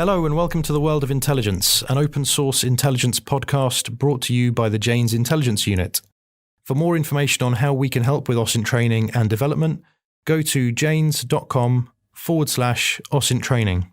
Hello and welcome to the World of Intelligence, an open source intelligence podcast brought to you by the Janes Intelligence Unit. For more information on how we can help with OSINT training and development, go to janes.com/OSINT training.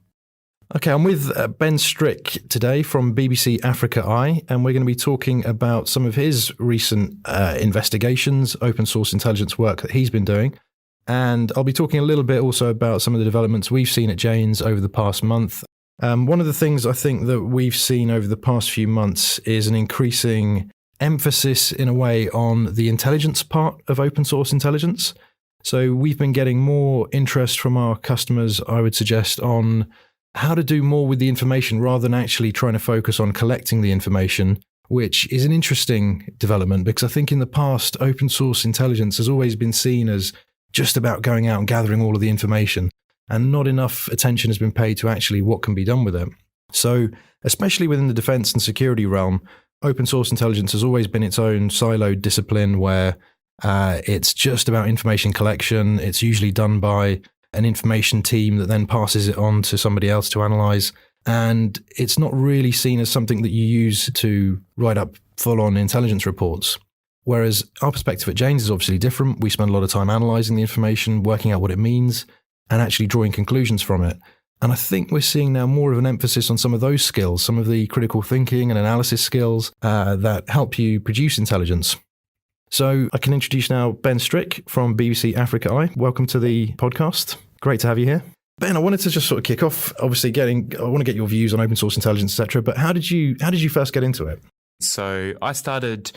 Okay, I'm with Ben Strick today from BBC Africa Eye, and we're going to be talking about some of his recent investigations, open source intelligence work that he's been doing. And I'll be talking a little bit also about some of the developments we've seen at Janes over the past month. One of the things I think that we've seen over the past few months is an increasing emphasis in a way on the intelligence part of open source intelligence. So we've been getting more interest from our customers, I would suggest, on how to do more with the information rather than actually trying to focus on collecting the information, which is an interesting development because I think in the past, open source intelligence has always been seen as just about going out and gathering all of the information, and not enough attention has been paid to actually what can be done with it. So, especially within the defense and security realm, open source intelligence has always been its own siloed discipline where it's just about information collection. It's usually done by an information team that then passes it on to somebody else to analyze. And it's not really seen as something that you use to write up full-on intelligence reports. Whereas our perspective at Janes is obviously different. We spend a lot of time analyzing the information, working out what it means, and actually drawing conclusions from it. And I think we're seeing now more of an emphasis on some of those skills, some of the critical thinking and analysis skills that help you produce intelligence. So I can introduce now Ben Strick from BBC Africa Eye. Welcome to the podcast. Great to have you here. Ben, I wanted to just sort of kick off, obviously I want to get your views on open source intelligence, etc. But how did you first get into it? So I started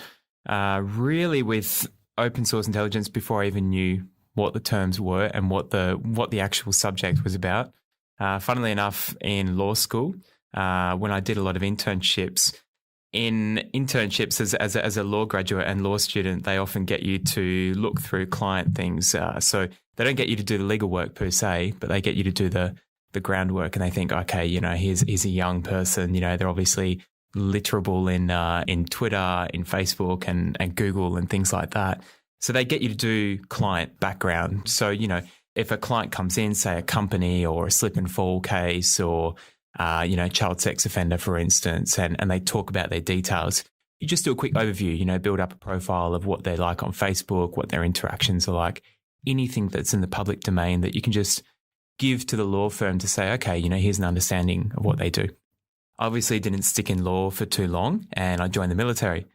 really with open source intelligence before I even knew what the terms were and what the actual subject was about. Funnily enough, in law school, when I did a lot of internships, as a law graduate and law student, they often get you to look through client things. So they don't get you to do the legal work per se, but they get you to do the groundwork. And they think, okay, here's a young person. They're obviously literable in Twitter, in Facebook, and Google and things like that. So they get you to do client background. So, if a client comes in, say a company or a slip and fall case or, child sex offender, for instance, and they talk about their details, you just do a quick overview, build up a profile of what they're like on Facebook, what their interactions are like, anything that's in the public domain that you can just give to the law firm to say, okay, here's an understanding of what they do. I obviously didn't stick in law for too long and I joined the military.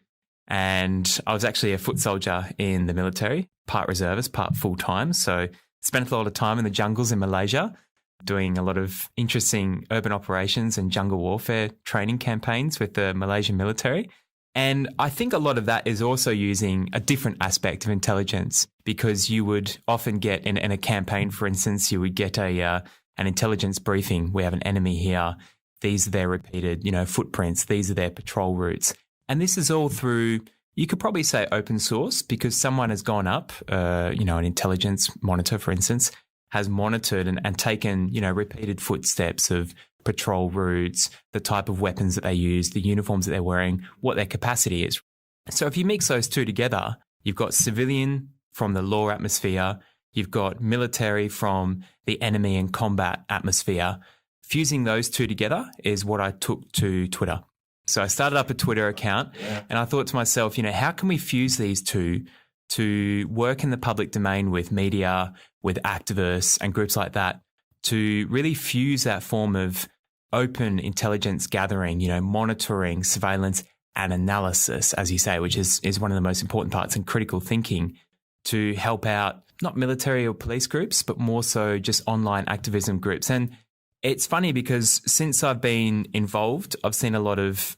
And I was actually a foot soldier in the military, part reservist, part full-time. So spent a lot of time in the jungles in Malaysia, doing a lot of interesting urban operations and jungle warfare training campaigns with the Malaysian military. And I think a lot of that is also using a different aspect of intelligence, because you would often get in a campaign, for instance, you would get an intelligence briefing. We have an enemy here. These are their repeated, footprints. These are their patrol routes. And this is all through, you could probably say open source, because someone has gone up, an intelligence monitor, for instance, has monitored and taken, repeated footsteps of patrol routes, the type of weapons that they use, the uniforms that they're wearing, what their capacity is. So if you mix those two together, you've got civilian from the law atmosphere, you've got military from the enemy and combat atmosphere. Fusing those two together is what I took to Twitter. So I started up a Twitter account and I thought to myself, how can we fuse these two to work in the public domain with media, with activists and groups like that, to really fuse that form of open intelligence gathering, monitoring, surveillance and analysis, as you say, which is one of the most important parts in critical thinking, to help out not military or police groups, but more so just online activism groups. And it's funny because since I've been involved, I've seen a lot of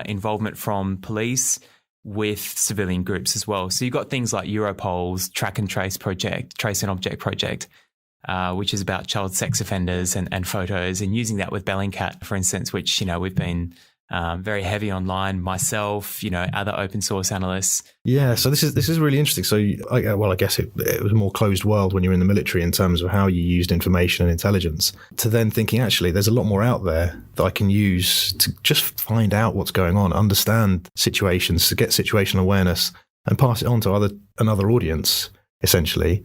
involvement from police with civilian groups as well. So you've got things like Europol's Track and Trace project, Trace and Object project, which is about child sex offenders and photos, and using that with Bellingcat, for instance, which, we've been very heavy online, myself, other open source analysts. Yeah, so this is really interesting. So, I guess it was a more closed world when you were in the military in terms of how you used information and intelligence, to then thinking, actually, there's a lot more out there that I can use to just find out what's going on, understand situations, to get situational awareness and pass it on to another audience, essentially.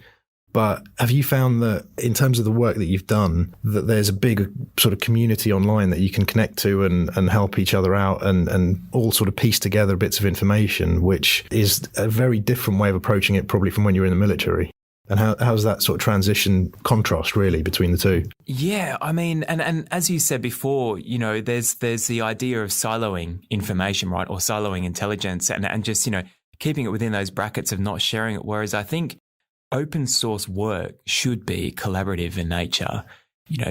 But have you found that in terms of the work that you've done, that there's a big sort of community online that you can connect to and help each other out and all sort of piece together bits of information, which is a very different way of approaching it probably from when you were in the military? And how's that sort of transition contrast really between the two? Yeah, I mean, and as you said before, there's the idea of siloing information, right? Or siloing intelligence and just, keeping it within those brackets of not sharing it. Whereas I think open source work should be collaborative in nature,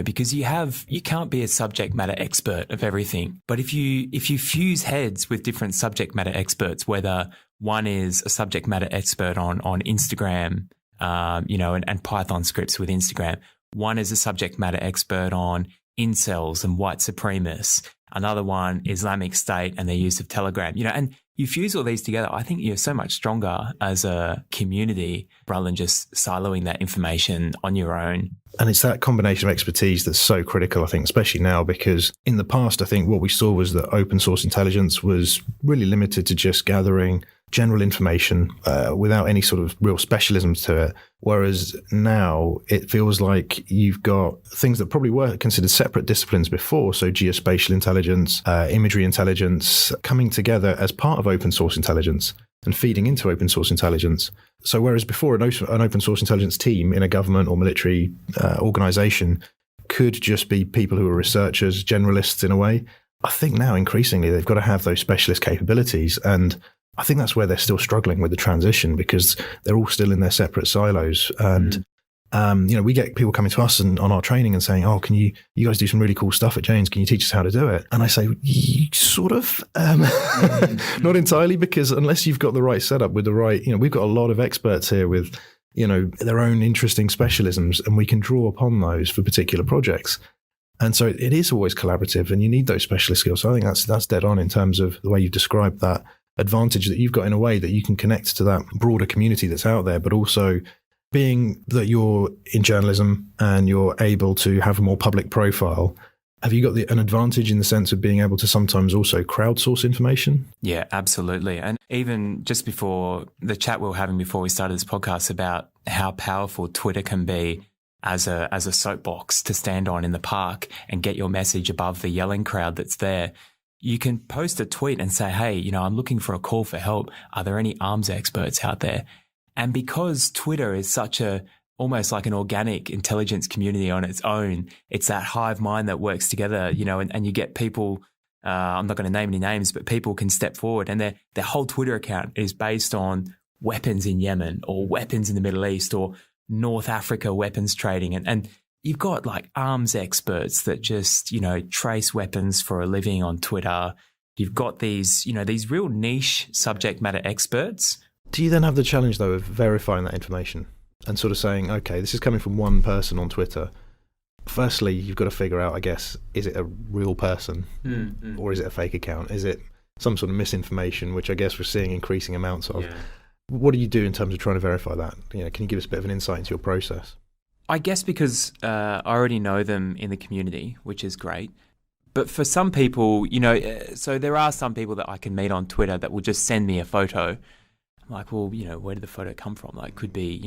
because you can't be a subject matter expert of everything. But if you fuse heads with different subject matter experts, whether one is a subject matter expert on Instagram, and Python scripts with Instagram, one is a subject matter expert on incels and white supremacists, another one Islamic State and their use of Telegram, and you fuse all these together, I think you're so much stronger as a community rather than just siloing that information on your own. And it's that combination of expertise that's so critical, I think, especially now, because in the past, I think what we saw was that open source intelligence was really limited to just gathering general information without any sort of real specialism to it. Whereas now it feels like you've got things that probably were considered separate disciplines before. So geospatial intelligence, imagery intelligence coming together as part of open source intelligence and feeding into open source intelligence. So whereas before an open source intelligence team in a government or military organization could just be people who are researchers, generalists in a way, I think now increasingly they've got to have those specialist capabilities. And I think that's where they're still struggling with the transition because they're all still in their separate silos. And, we get people coming to us and on our training and saying, oh, can you guys do some really cool stuff at Jane's? Can you teach us how to do it? And I say, sort of, not entirely, because unless you've got the right setup with the right, we've got a lot of experts here with, their own interesting specialisms, and we can draw upon those for particular projects. And so it is always collaborative and you need those specialist skills. So I think that's dead on in terms of the way you've described that advantage that you've got in a way that you can connect to that broader community that's out there, but also being that you're in journalism and you're able to have a more public profile. Have you got an advantage in the sense of being able to sometimes also crowdsource information? Yeah, absolutely. And even just before the chat we were having before we started this podcast about how powerful Twitter can be as a soapbox to stand on in the park and get your message above the yelling crowd that's there. You can post a tweet and say, hey, I'm looking for a call for help. Are there any arms experts out there? And because Twitter is almost like an organic intelligence community on its own, it's that hive mind that works together, and you get people, I'm not going to name any names, but people can step forward and their whole Twitter account is based on weapons in Yemen or weapons in the Middle East or North Africa weapons trading. And you've got like arms experts that just, trace weapons for a living on Twitter. You've got these real niche subject matter experts. Do you then have the challenge, though, of verifying that information and sort of saying, okay, this is coming from one person on Twitter. Firstly, you've got to figure out, I guess, is it a real person or is it a fake account? Is it some sort of misinformation, which I guess we're seeing increasing amounts of? Yeah. What do you do in terms of trying to verify that? Can you give us a bit of an insight into your process? I guess because I already know them in the community, which is great. But for some people, so there are some people that I can meet on Twitter that will just send me a photo. I'm like, well, where did the photo come from? Like, could be,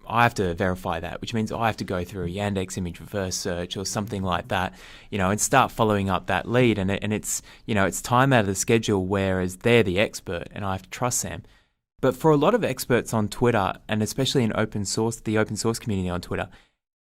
I have to verify that, which means I have to go through a Yandex image reverse search or something like that, and start following up that lead. And it's, it's time out of the schedule, whereas they're the expert and I have to trust them. But for a lot of experts on Twitter, and especially in the open source community on Twitter,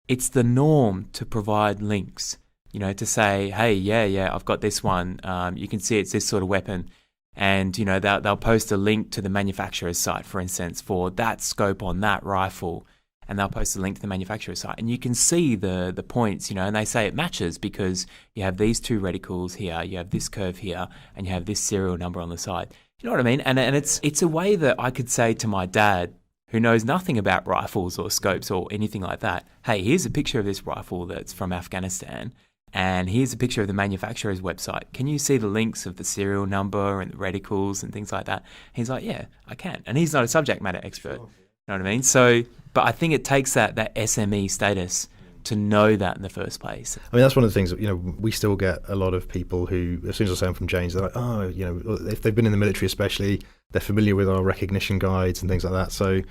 it's the norm to provide links, to say, hey, yeah, I've got this one. You can see it's this sort of weapon. And, they'll post a link to the manufacturer's site, for instance, for that scope on that rifle. And they'll post a link to the manufacturer's site. And you can see the points, and they say it matches because you have these two reticles here, you have this curve here, and you have this serial number on the side. You know what I mean? And it's a way that I could say to my dad, who knows nothing about rifles or scopes or anything like that, hey, here's a picture of this rifle that's from Afghanistan, and here's a picture of the manufacturer's website. Can you see the links of the serial number and the reticles and things like that? He's like, yeah, I can. And he's not a subject matter expert. Sure. You know what I mean? So, but I think it takes that SME status to know that in the first place. I mean, that's one of the things, we still get a lot of people who, as soon as I say I'm from Jane's, they're like, oh, if they've been in the military especially, they're familiar with our recognition guides and things like that. So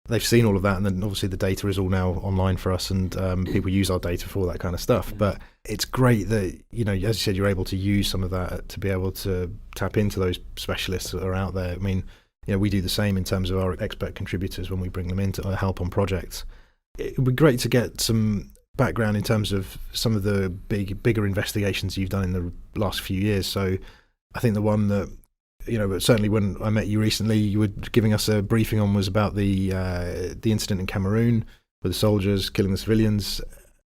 they've seen all of that, and then obviously the data is all now online for us, and people use our data for all that kind of stuff. But it's great that, as you said, you're able to use some of that to be able to tap into those specialists that are out there. I mean, we do the same in terms of our expert contributors when we bring them in to help on projects. It would be great to get some background in terms of some of the bigger investigations you've done in the last few years. So I think the one that, certainly when I met you recently, you were giving us a briefing on was about the incident in Cameroon with the soldiers killing the civilians.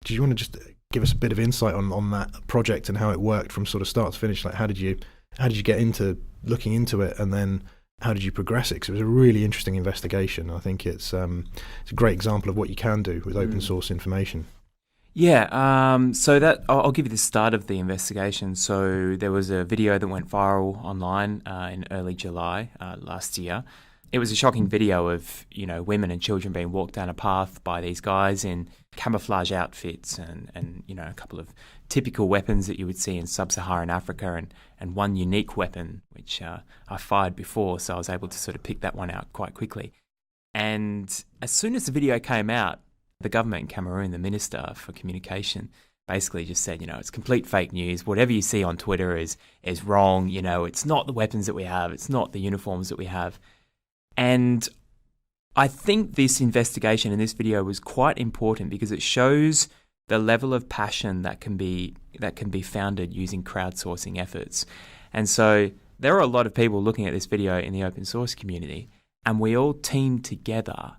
Do you want to just give us a bit of insight on that project and how it worked from sort of start to finish? Like, how did you get into looking into it, and then how did you progress it? Because it was a really interesting investigation. I think it's a great example of what you can do with open source information. Yeah, so that I'll give you the start of the investigation. So there was a video that went viral online in early July last year. It was a shocking video of, women and children being walked down a path by these guys in camouflage outfits and a couple of typical weapons that you would see in sub-Saharan Africa, and one unique weapon, which I fired before, so I was able to sort of pick that one out quite quickly. And as soon as the video came out, the government in Cameroon, the Minister for Communication, basically just said, it's complete fake news. Whatever you see on Twitter is wrong. It's not the weapons that we have. It's not the uniforms that we have. And I think this investigation and this video was quite important because it shows the level of passion that can be founded using crowdsourcing efforts. And so there are a lot of people looking at this video in the open source community, and we all teamed together.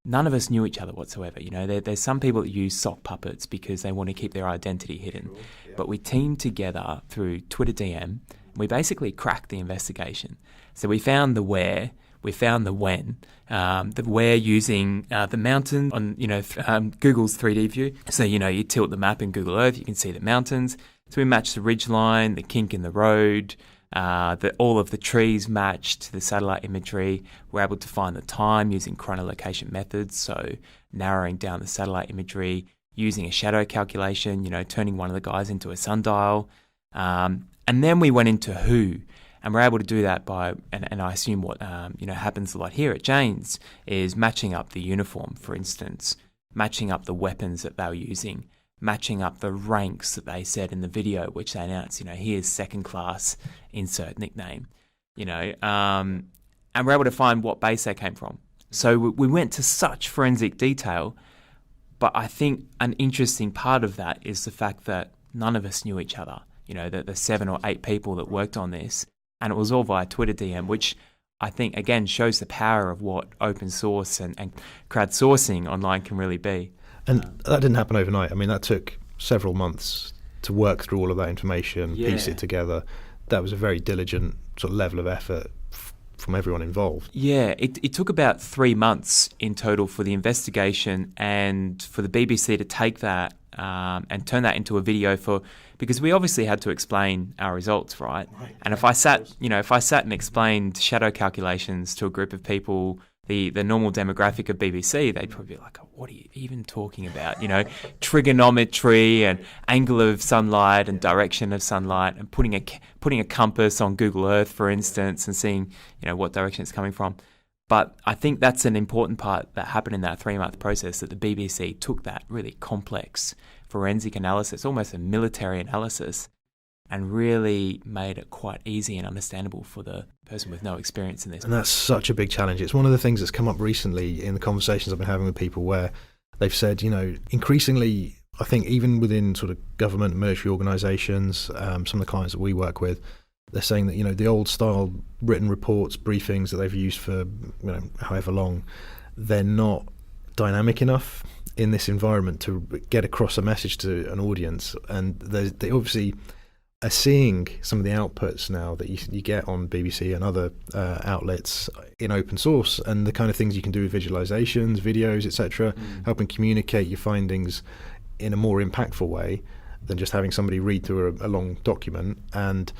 None of us knew each other whatsoever. There's some people that use sock puppets because they want to keep their identity hidden. Sure, yeah. But we teamed together through Twitter DM, and we basically cracked the investigation. So we found the where, we found the when, the where using the mountain on Google's 3D view. So you tilt the map in Google Earth, you can see the mountains. So we matched the ridge line, the kink in the road, all of the trees matched the satellite imagery. We're able to find the time using chronolocation methods, so narrowing down the satellite imagery, using a shadow calculation, turning one of the guys into a sundial. And then we went into who, and we're able to do that by, and I assume what happens a lot here at Jane's is matching up the uniform, for instance, matching up the weapons that they were using, matching up the ranks that they said in the video, which they announced, here's second class, insert nickname, and we're able to find what base they came from. So we went to such forensic detail, but I think an interesting part of that is the fact that none of us knew each other, the 7 or 8 people that worked on this, and it was all via Twitter DM, which I think, again, shows the power of what open source and crowdsourcing online can really be. And that didn't happen overnight. I mean, that took several months to work through all of that information, piece it together. That was a very diligent sort of level of effort from everyone involved. Yeah, it took about 3 months in total for the investigation and for the BBC to take that and turn that into a video because we obviously had to explain our results, right? And if I sat and explained shadow calculations to a group of people, the normal demographic of BBC, they'd probably be like, oh, what are you even talking about? Trigonometry and angle of sunlight and direction of sunlight, and putting a compass on Google Earth, for instance, and seeing, what direction it's coming from. But I think that's an important part that happened in that 3-month process, that the BBC took that really complex forensic analysis, almost a military analysis, and really made it quite easy and understandable for the person with no experience in this. And that's such a big challenge. It's one of the things that's come up recently in the conversations I've been having with people, where they've said, increasingly, I think even within sort of government and military organisations, some of the clients that we work with, they're saying that, the old style written reports, briefings that they've used for, however long, they're not dynamic enough in this environment to get across a message to an audience. And they obviously are seeing some of the outputs now that you get on BBC and other outlets in open source, and the kind of things you can do with visualizations, videos, etc., helping communicate your findings in a more impactful way than just having somebody read through a long document. And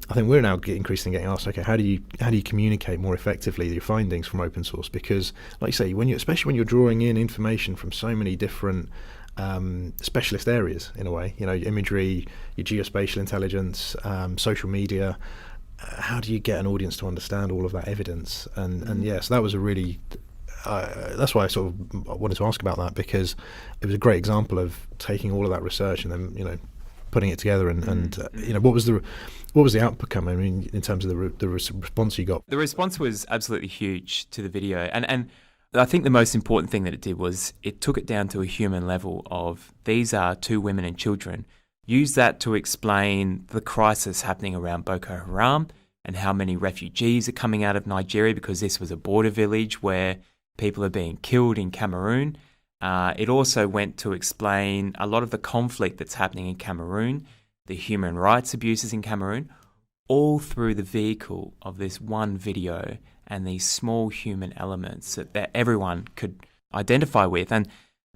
I think we're now increasingly getting asked, okay, how do you communicate more effectively your findings from open source? Because, like you say, especially when you're drawing in information from so many different specialist areas, in a way, imagery, your geospatial intelligence, social media, how do you get an audience to understand all of that evidence? And so that was a really that's why I sort of wanted to ask about that, because it was a great example of taking all of that research and then, putting it together and what was the outcome? I mean, in terms of the response you got. The response was absolutely huge to the video, and I think the most important thing that it did was it took it down to a human level of, these are 2 women and children. Use that to explain the crisis happening around Boko Haram and how many refugees are coming out of Nigeria, because this was a border village where people are being killed in Cameroon. It also went to explain a lot of the conflict that's happening in Cameroon, the human rights abuses in Cameroon, all through the vehicle of this one video and these small human elements that everyone could identify with. And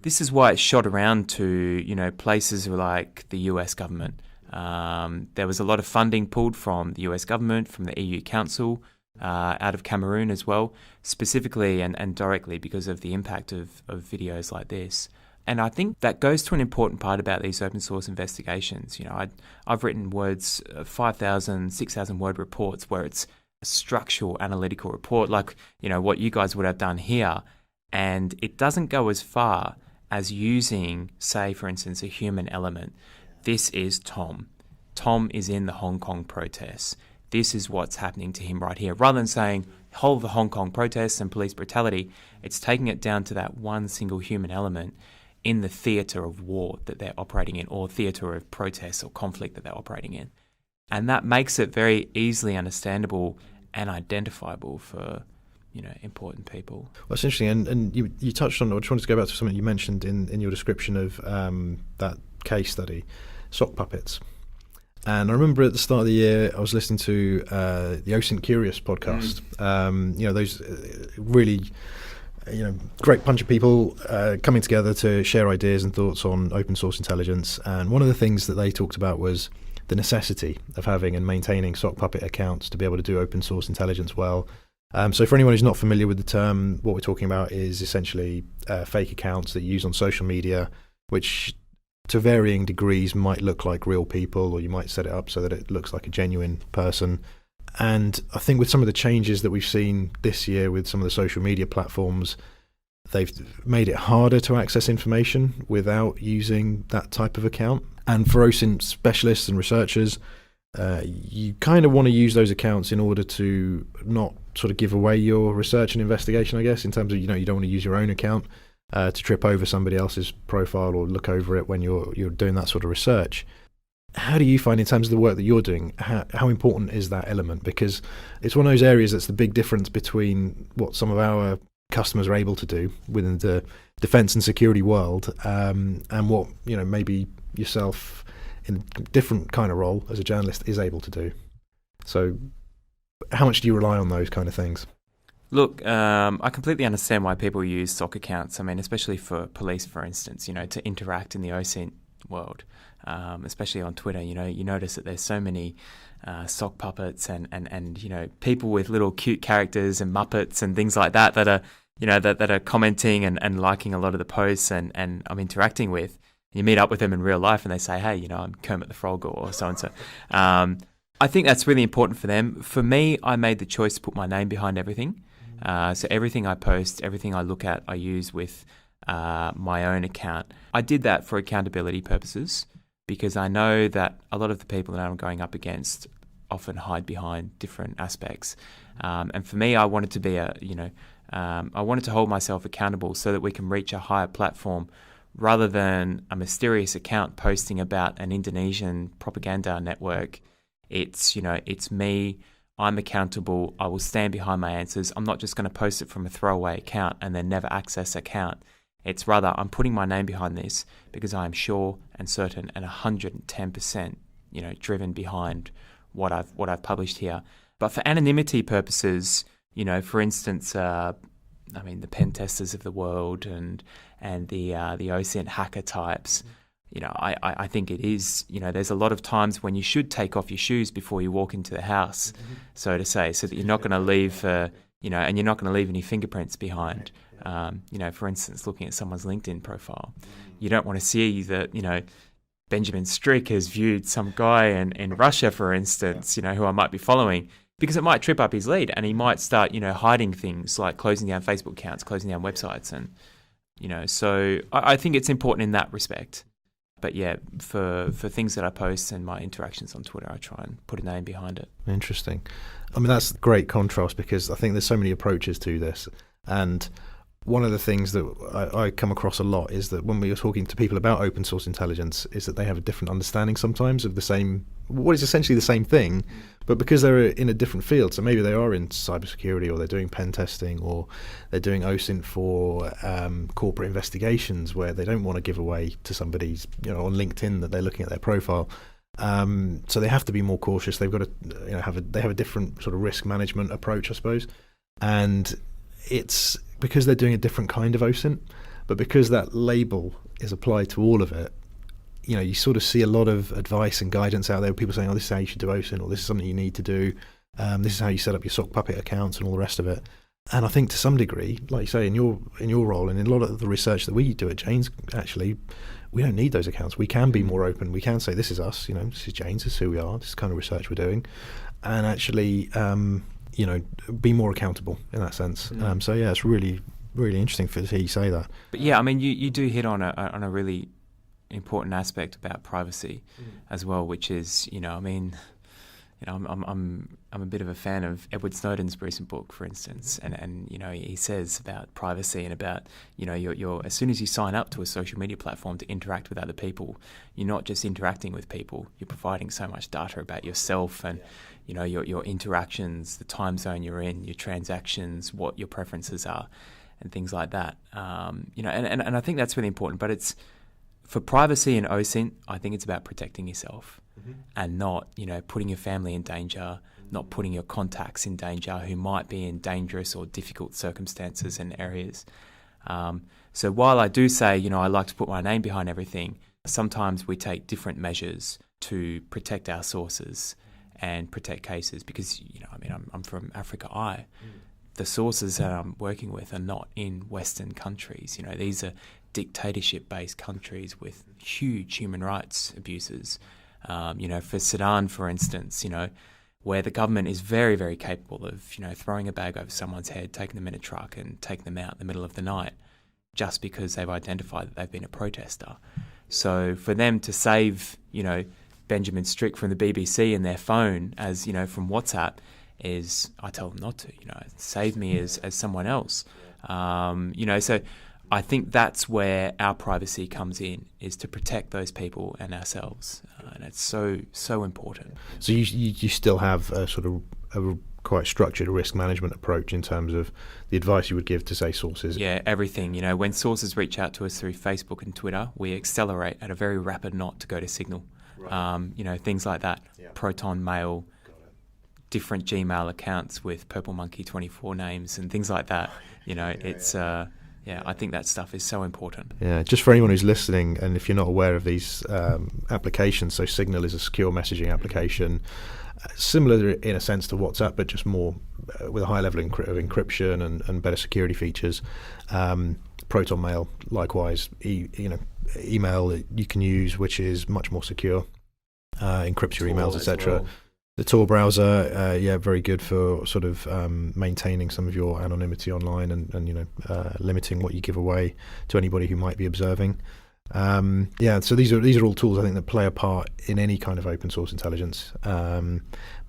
this is why it's shot around to, places like the US government. There was a lot of funding pulled from the US government, from the EU Council, out of Cameroon as well, specifically and directly because of the impact of videos like this. And I think that goes to an important part about these open source investigations. I've written 5,000, 6,000 word reports where it's a structural analytical report, like, what you guys would have done here. And it doesn't go as far as using, say, for instance, a human element. This is Tom. Tom is in the Hong Kong protests. This is what's happening to him right here. Rather than saying whole of the Hong Kong protests and police brutality, it's taking it down to that one single human element in the theatre of war that they're operating in, or theatre of protests or conflict that they're operating in. And that makes it very easily understandable and identifiable for, important people. Well, it's interesting, and you touched on, I just wanted to go back to something you mentioned in your description of that case study, sock puppets. And I remember at the start of the year, I was listening to the OSINT Curious podcast. Those really, great bunch of people coming together to share ideas and thoughts on open source intelligence. And one of the things that they talked about was the necessity of having and maintaining sock puppet accounts to be able to do open source intelligence well. So for anyone who's not familiar with the term, what we're talking about is essentially fake accounts that you use on social media, which to varying degrees might look like real people, or you might set it up so that it looks like a genuine person. And I think with some of the changes that we've seen this year with some of the social media platforms, they've made it harder to access information without using that type of account. And for OSINT specialists and researchers, you kind of want to use those accounts in order to not sort of give away your research and investigation, I guess, in terms of, you don't want to use your own account to trip over somebody else's profile or look over it when you're doing that sort of research. How do you find, in terms of the work that you're doing, how important is that element? Because it's one of those areas that's the big difference between what some of our customers are able to do within the defense and security world, and what, maybe yourself in a different kind of role as a journalist is able to do. So how much do you rely on those kind of things? Look, I completely understand why people use SOC accounts. I mean, especially for police, for instance, to interact in the OSINT world, especially on Twitter. You notice that there's so many SOC puppets and people with little cute characters and Muppets and things like that are that are commenting and liking a lot of the posts and I'm interacting with. You meet up with them in real life and they say, hey, I'm Kermit the Frog or so-and-so. I think that's really important for them. For me, I made the choice to put my name behind everything. So everything I post, everything I look at, I use with my own account. I did that for accountability purposes because I know that a lot of the people that I'm going up against often hide behind different aspects. And for me, I wanted to be I wanted to hold myself accountable so that we can reach a higher platform rather than a mysterious account posting about an Indonesian propaganda network. It's me. I'm accountable. I will stand behind my answers. I'm not just going to post it from a throwaway account and then never access account. It's rather I'm putting my name behind this because I am sure and certain and 110%, driven behind what I've published here. But for anonymity purposes, for instance, the pen testers of the world and the OSINT hacker types. I think it is, there's a lot of times when you should take off your shoes before you walk into the house, so to say, so that you're not going to leave, and you're not going to leave any fingerprints behind. For instance, looking at someone's LinkedIn profile, you don't want to see that, Benjamin Strick has viewed some guy in Russia, for instance, who I might be following. because it might trip up his lead, and he might start, hiding things like closing down Facebook accounts, closing down websites, and so I think it's important in that respect. But yeah, for things that I post and my interactions on Twitter, I try and put a name behind it. Interesting. I mean, that's great contrast, because I think there's so many approaches to this. And one of the things that I come across a lot is that when we are talking to people about open source intelligence, is that they have a different understanding sometimes of what is essentially the same thing, but because they're in a different field. So maybe they are in cybersecurity, or they're doing pen testing, or they're doing OSINT for corporate investigations, where they don't want to give away to somebody's, on LinkedIn, that they're looking at their profile. So they have to be more cautious. They've got to have a different sort of risk management approach, I suppose. And it's because they're doing a different kind of OSINT, but because that label is applied to all of it, you sort of see a lot of advice and guidance out there. People saying, "Oh, this is how you should do OSINT," or "This is something you need to do. This is how you set up your sock puppet accounts," and all the rest of it. And I think to some degree, like you say, in your role and in a lot of the research that we do at Jane's, actually, we don't need those accounts. We can be more open. We can say, "This is us. This is Jane's. This is who we are. This is the kind of research we're doing," and actually, be more accountable in that sense. So yeah, it's really, really interesting to hear you say that. But yeah, I mean, you do hit on a really important aspect about privacy as well, which is, I'm a bit of a fan of Edward Snowden's recent book, for instance, and he says about privacy and about you're as soon as you sign up to a social media platform to interact with other people, you're not just interacting with people, you're providing so much data about yourself and your interactions, the time zone you're in, your transactions, what your preferences are, and things like that. And I think that's really important. But it's for privacy and OSINT, I think it's about protecting yourself and not, putting your family in danger, not putting your contacts in danger who might be in dangerous or difficult circumstances and areas. So while I do say, I like to put my name behind everything, sometimes we take different measures to protect our sources and protect cases because, I'm from Africa Eye. The sources that I'm working with are not in Western countries. These are dictatorship-based countries with huge human rights abuses. For Sudan, for instance, where the government is very, very capable of, throwing a bag over someone's head, taking them in a truck and taking them out in the middle of the night just because they've identified that they've been a protester. So for them to save, Benjamin Strick from the BBC and their phone as, from WhatsApp is, I tell them not to, save me as someone else. So I think that's where our privacy comes in, is to protect those people and ourselves. And it's so important. So you still have a sort of a quite structured risk management approach in terms of the advice you would give to, say, sources? Yeah, everything. When sources reach out to us through Facebook and Twitter, we accelerate at a very rapid knot to go to Signal. Right. Things like that. Yeah. Proton Mail, different Gmail accounts with Purple Monkey 24 names and things like that. I think that stuff is so important. Yeah, just for anyone who's listening, and if you're not aware of these applications, so Signal is a secure messaging application, similar in a sense to WhatsApp, but just more with a high level of encryption and better security features. Proton Mail, likewise, email that you can use, which is much more secure, encrypts your emails, etc. Well. The Tor browser, very good for sort of maintaining some of your anonymity online and limiting what you give away to anybody who might be observing. So these are all tools I think that play a part in any kind of open source intelligence.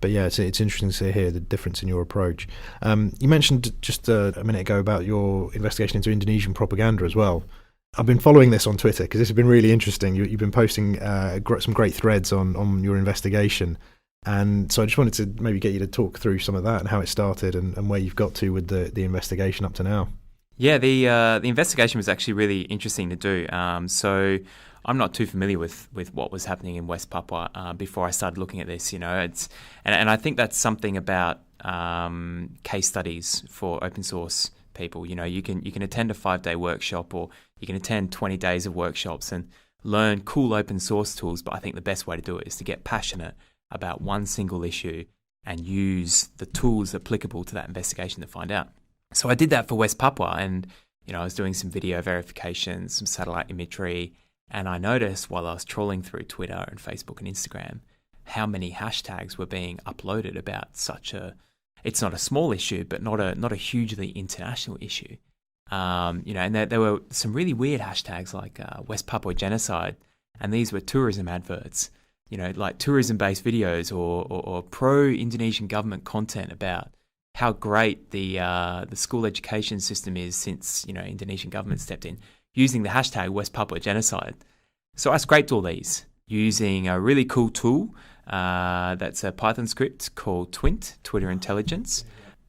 It's interesting to hear the difference in your approach. You mentioned just a minute ago about your investigation into Indonesian propaganda as well. I've been following this on Twitter because this has been really interesting. You've been posting some great threads on your investigation. And so I just wanted to maybe get you to talk through some of that and how it started and where you've got to with the investigation up to now. Yeah, the investigation was actually really interesting to do. So I'm not too familiar with what was happening in West Papua before I started looking at this. And I think that's something about case studies for open source people. You can attend a 5-day workshop, or you can attend 20 days of workshops and learn cool open source tools. But I think the best way to do it is to get passionate about one single issue and use the tools applicable to that investigation to find out. So I did that for West Papua, and I was doing some video verification, some satellite imagery, and I noticed while I was trawling through Twitter and Facebook and Instagram how many hashtags were being uploaded about it's not a small issue, but not a hugely international issue. And there were some really weird hashtags like West Papua genocide, and these were tourism adverts, like tourism-based videos or pro-Indonesian government content about how great the school education system is since Indonesian government stepped in, using the hashtag West Papua genocide. So I scraped all these using a really cool tool that's a Python script called Twint, Twitter Intelligence.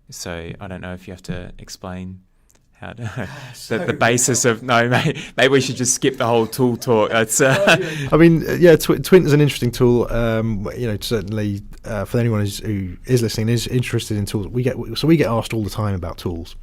So I don't know if you have to explain how to, the basis of... No, maybe we should just skip the whole tool talk. That's, I mean, Twint is an interesting tool. Certainly for anyone who is listening is interested in tools. We get asked all the time about tools.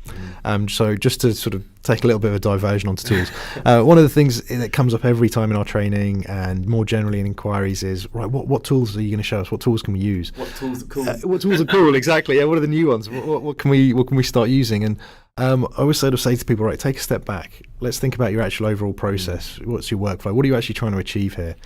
So just to sort of take a little bit of a diversion onto tools, one of the things that comes up every time in our training and more generally in inquiries is, right, what tools are you going to show us? What tools can we use? What tools are cool? What tools are cool? Exactly. Yeah. What are the new ones? What can we start using? And I always sort of say to people, right, take a step back. Let's think about your actual overall process. What's your workflow? What are you actually trying to achieve here?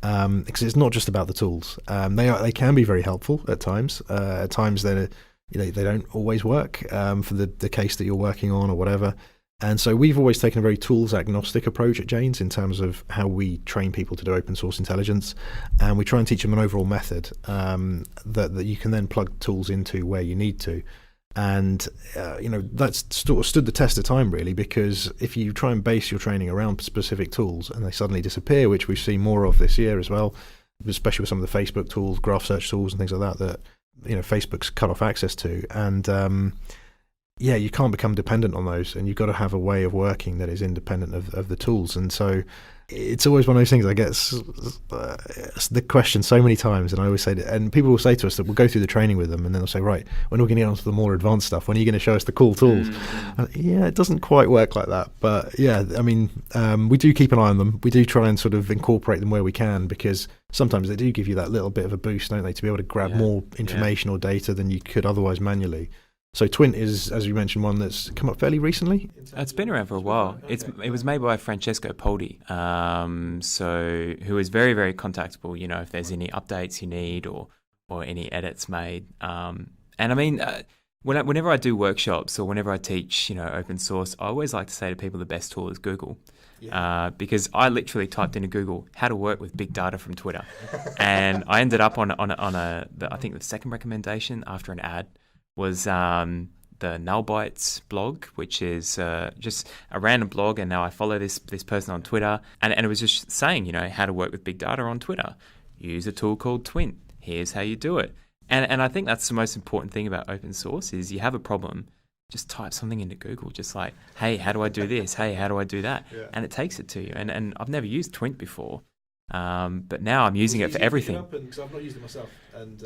Because it's not just about the tools. They can be very helpful at times. At times they don't always work for the case that you're working on or whatever. And so we've always taken a very tools agnostic approach at Janes in terms of how we train people to do open source intelligence, and we try and teach them an overall method that you can then plug tools into where you need to. And that's sort of stood the test of time, really, because if you try and base your training around specific tools and they suddenly disappear, which we've seen more of this year as well, especially with some of the Facebook tools, graph search tools and things like that Facebook's cut off access to, and you can't become dependent on those, and you've got to have a way of working that is independent of the tools. And so it's always one of those things. I get the question so many times, and I always say that, and people will say to us that we'll go through the training with them, and then they'll say, right, when are we going to get onto the more advanced stuff? When are you going to show us the cool tools? It doesn't quite work like that. But we do keep an eye on them. We do try and sort of incorporate them where we can, because sometimes they do give you that little bit of a boost, don't they, to be able to grab more information or data than you could otherwise manually. So Twint is, as you mentioned, one that's come up fairly recently. It's been around for a while. It was made by Francesco Poldi, who is very, very contactable, if there's any updates you need or any edits made. Whenever I do workshops or whenever I teach, open source, I always like to say to people the best tool is Google. Because I literally typed into Google how to work with big data from Twitter, and I ended up on I think the second recommendation after an ad was the Nullbytes blog, which is just a random blog, and now I follow this person on Twitter, and it was just saying, how to work with big data on Twitter. Use a tool called Twint. Here's how you do it. And I think that's the most important thing about open source is you have a problem, just type something into Google, just like, hey, how do I do this? Hey, how do I do that? Yeah. And it takes it to you. And I've never used Twint before. But now I'm using it for everything. Because I've not used it myself, and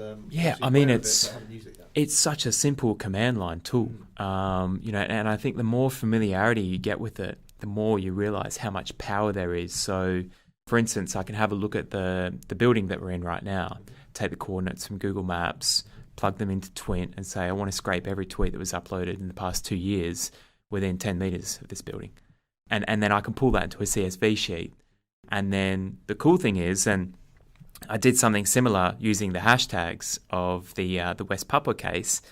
it's such a simple command line tool. And I think the more familiarity you get with it, the more you realize how much power there is. So, for instance, I can have a look at the building that we're in right now, take the coordinates from Google Maps, plug them into Twint, and say I want to scrape every tweet that was uploaded in the past 2 years within 10 meters of this building, and then I can pull that into a CSV sheet. And then the cool thing is, and I did something similar using the hashtags of the West Papua case,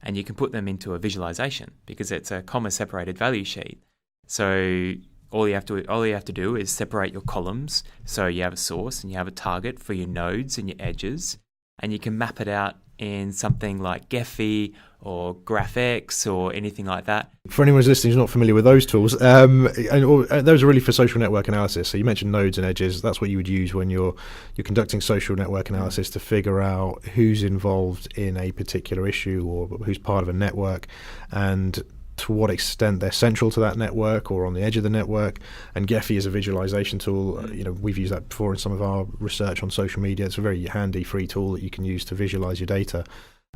and you can put them into a visualization because it's a comma-separated value sheet. So all you have to do is separate your columns. So you have a source and you have a target for your nodes and your edges, and you can map it out in something like Gephi or GraphX or anything like that. For anyone who's listening who's not familiar with those tools, those are really for social network analysis. So you mentioned nodes and edges. That's what you would use when you're conducting social network analysis to figure out who's involved in a particular issue or who's part of a network, and to what extent they're central to that network or on the edge of the network. And Gephi is a visualization tool. We've used that before in some of our research on social media. It's a very handy free tool that you can use to visualize your data.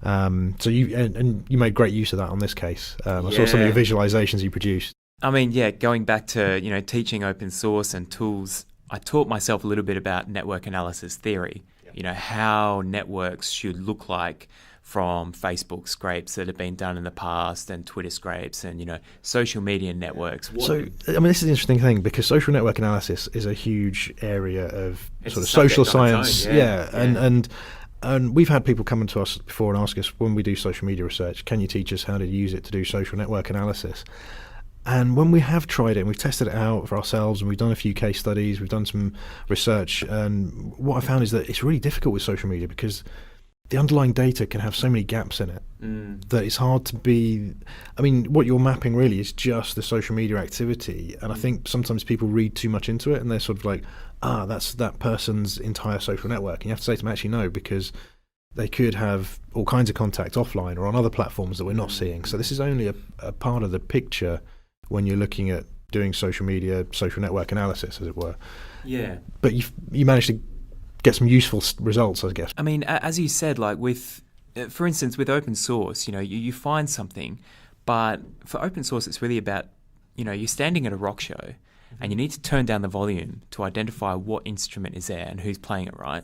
So you made great use of that on this case. I saw some of your visualizations you produced. Going back to teaching open source and tools, I taught myself a little bit about network analysis theory. How networks should look like from Facebook scrapes that have been done in the past, and Twitter scrapes, and social media networks. So this is an interesting thing, because social network analysis is a huge area of sort of social science. And And we've had people come to us before and ask us, when we do social media research, can you teach us how to use it to do social network analysis? And when we have tried it and we've tested it out for ourselves and we've done a few case studies, we've done some research, and what I found is that it's really difficult with social media because the underlying data can have so many gaps in it that it's hard to be. I mean, what you're mapping really is just the social media activity. And I think sometimes people read too much into it and they're sort of like, that's that person's entire social network. And you have to say to them, actually, no, because they could have all kinds of contact offline or on other platforms that we're not seeing. So this is only a part of the picture when you're looking at doing social media, social network analysis, as it were. Yeah. But you managed to get some useful results, I guess. I mean, as you said, like for instance, with open source, you find something, but for open source, it's really about, you're standing at a rock show and you need to turn down the volume to identify what instrument is there and who's playing it, right?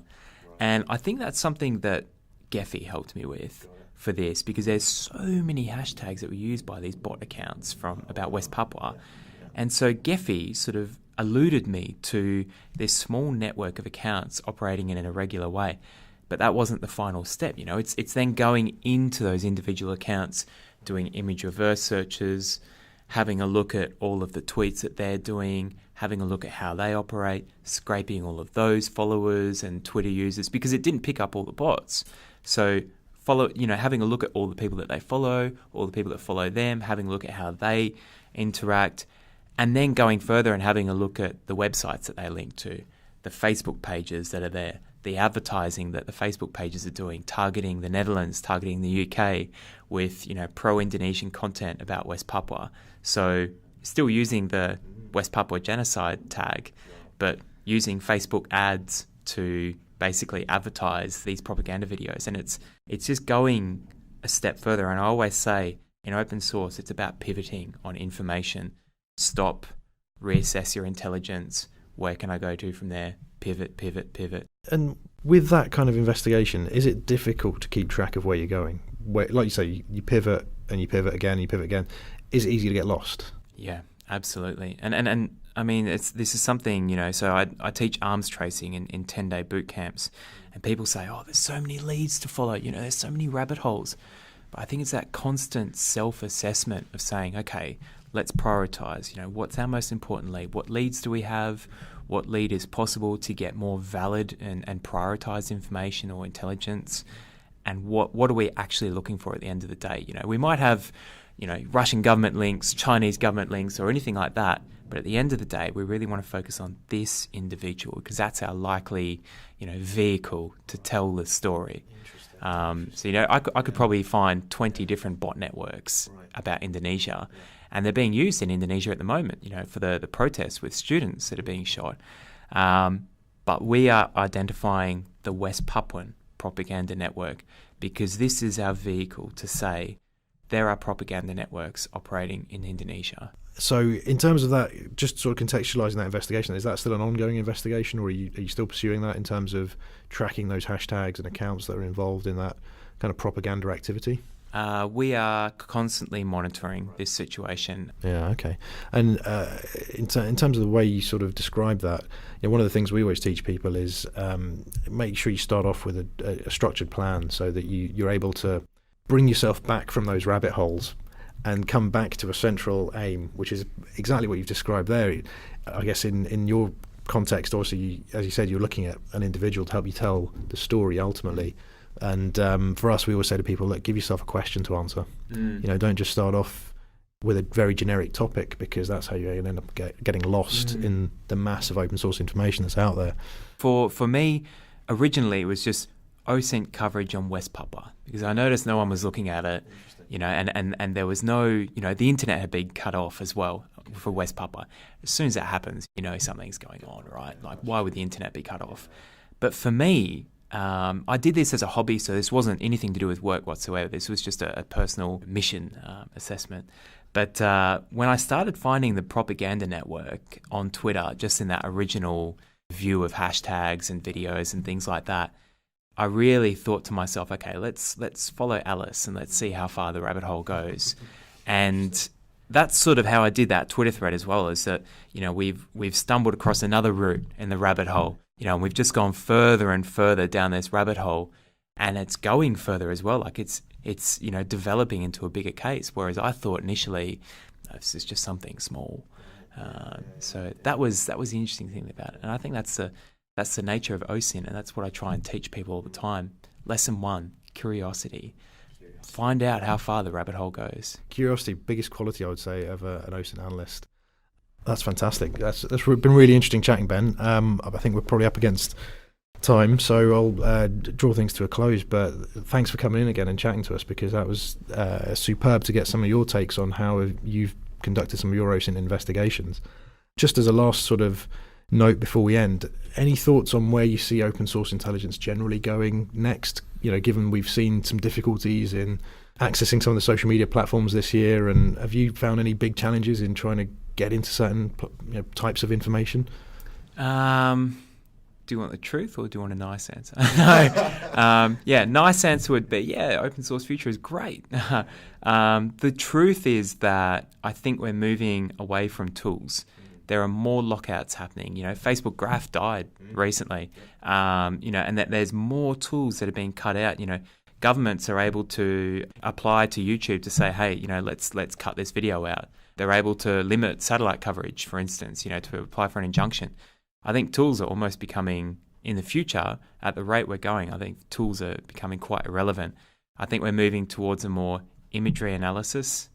And I think that's something that Gephi helped me with for this, because there's so many hashtags that were used by these bot accounts from about West Papua. And so Gephi sort of alluded me to this small network of accounts operating in an irregular way. But that wasn't the final step, It's then going into those individual accounts, doing image reverse searches, having a look at all of the tweets that they're doing, having a look at how they operate, scraping all of those followers and Twitter users, because it didn't pick up all the bots. So having a look at all the people that they follow, all the people that follow them, having a look at how they interact, and then going further and having a look at the websites that they link to, the Facebook pages that are there, the advertising that the Facebook pages are doing, targeting the Netherlands, targeting the UK with, pro-Indonesian content about West Papua. So still using the West Papua genocide tag, but using Facebook ads to basically advertise these propaganda videos. And it's just going a step further. And I always say in open source, it's about pivoting on information. Stop, reassess your intelligence. Where can I go to from there? Pivot, pivot, pivot. And with that kind of investigation, is it difficult to keep track of where you're going? Like you say, you pivot and you pivot again, you pivot again. Is it easy to get lost? Yeah, absolutely. And I mean, this is something, so I teach arms tracing in 10-day boot camps, and people say, there's so many leads to follow, there's so many rabbit holes. But I think it's that constant self-assessment of saying, okay, let's prioritize, what's our most important lead? What leads do we have? What lead is possible to get more valid and prioritized information or intelligence? And what are we actually looking for at the end of the day? We might have, Russian government links, Chinese government links, or anything like that. But at the end of the day, we really want to focus on this individual because that's our likely, vehicle to tell the story. I could probably find 20 different bot networks about Indonesia, and they're being used in Indonesia at the moment, for the protests with students that are being shot. But we are identifying the West Papuan propaganda network because this is our vehicle to say there are propaganda networks operating in Indonesia. So in terms of that, just sort of contextualising that investigation, is that still an ongoing investigation, or are you still pursuing that in terms of tracking those hashtags and accounts that are involved in that kind of propaganda activity? We are constantly monitoring this situation. Yeah, okay. And in terms of the way you sort of describe that, one of the things we always teach people is make sure you start off with a structured plan so that you're able to bring yourself back from those rabbit holes and come back to a central aim, which is exactly what you've described there. I guess in your context, also, as you said, you're looking at an individual to help you tell the story ultimately. And for us, we always say to people, look, give yourself a question to answer. Don't just start off with a very generic topic, because that's how you're going to end up getting lost in the mass of open source information that's out there. For me, originally, it was just OSINT coverage on West Papua, because I noticed no one was looking at it, and there was no, the internet had been cut off as well for West Papua. As soon as that happens, something's going on, right? Like, why would the internet be cut off? But for me, I did this as a hobby, so this wasn't anything to do with work whatsoever. This was just a personal mission assessment. But when I started finding the propaganda network on Twitter, just in that original view of hashtags and videos and things like that, I really thought to myself, okay, let's follow Alice and let's see how far the rabbit hole goes. And that's sort of how I did that Twitter thread as well, is that, we've stumbled across another route in the rabbit hole, and we've just gone further and further down this rabbit hole. and it's going further as well. Like it's developing into a bigger case. Whereas I thought initially this is just something small. So that was the interesting thing about it, and I think that's the nature of OSINT, and that's what I try and teach people all the time. Lesson 1: curiosity. Find out how far the rabbit hole goes. Curiosity, biggest quality, I would say, of an OSINT analyst. That's fantastic. That's been really interesting chatting, Ben. I think we're probably up against time, so I'll draw things to a close. But thanks for coming in again and chatting to us, because that was superb to get some of your takes on how you've conducted some of your OSINT investigations. Just as a last sort of note before we end, any thoughts on where you see open source intelligence generally going next? Given we've seen some difficulties in accessing some of the social media platforms this year, and have you found any big challenges in trying to get into certain types of information? Do you want the truth or do you want a nice answer? No. Nice answer would be, open source future is great. The truth is that I think we're moving away from tools. There are more lockouts happening. Facebook Graph died recently, and that there's more tools that are being cut out. Governments are able to apply to YouTube to say, hey, let's cut this video out. They're able to limit satellite coverage, for instance, to apply for an injunction. I think tools are almost becoming, in the future, at the rate we're going, I think tools are becoming quite irrelevant. I think we're moving towards a more imagery analysis,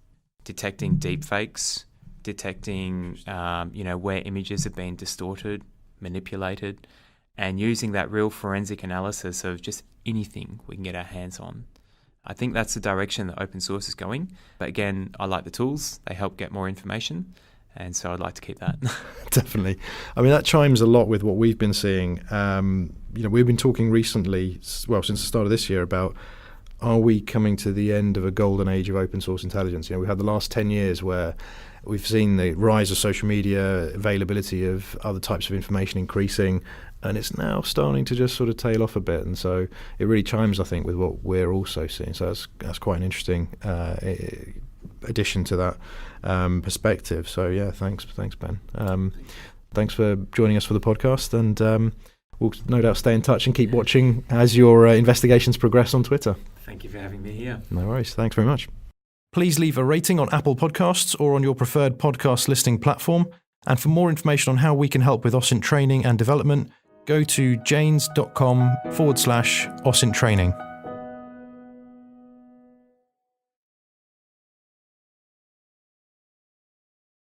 detecting deepfakes, detecting, where images have been distorted, manipulated, and using that real forensic analysis of just anything we can get our hands on. I think that's the direction that open source is going. But again, I like the tools. They help get more information. And so I'd like to keep that. Definitely. I mean, that chimes a lot with what we've been seeing. We've been talking recently, since the start of this year, about, are we coming to the end of a golden age of open source intelligence? We've had the last 10 years where we've seen the rise of social media, availability of other types of information increasing, and it's now starting to just sort of tail off a bit. And so it really chimes, I think, with what we're also seeing. So that's quite an interesting addition to that perspective. So thanks Ben. Thanks for joining us for the podcast, and we'll no doubt stay in touch and keep watching as your investigations progress on Twitter. Thank you for having me here. No worries. Thanks very much. Please leave a rating on Apple Podcasts or on your preferred podcast listening platform. And for more information on how we can help with OSINT training and development, go to janes.com/OSINT training.